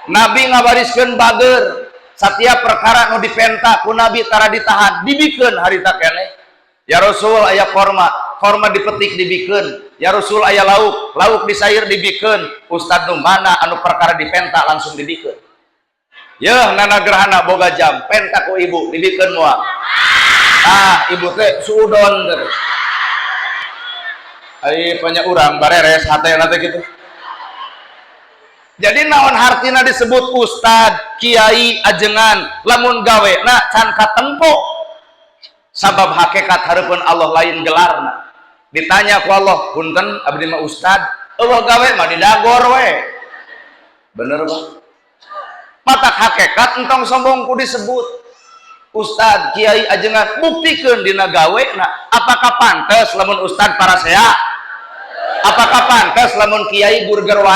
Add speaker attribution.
Speaker 1: Nabi ngabariskeun bager setiap perkara nu dipenta ku Nabi tara ditahan dibikeun harita keneh. Ya Rasul aya korma dipetik dibikeun. Ya Rasul aya lauk disair dibikeun. Ustad nu mana anu perkara dipenta langsung dibikeun. Yeuh nana gerhana boga jam penta ku ibu dibikeun moal. Ibu teh suudon teh. Ai banyak urang bareres hatena teh kitu. Jadi naon hartina disebut ustad, kiai, ajengan, lamun gawe na can katempo. Sabab hakikat hareupeun Allah lain gelarna. Ditanya ku Allah, punten abdi mah ustad, eueuh gawe mah didagor we. Bener Bang? Matak hakikat entong sombong ku disebut ustad, kiai, ajengan, buktikeun dina gawena. Apakah pantes lamun ustad parasea? Apakah pantes lamun kiai burger wae?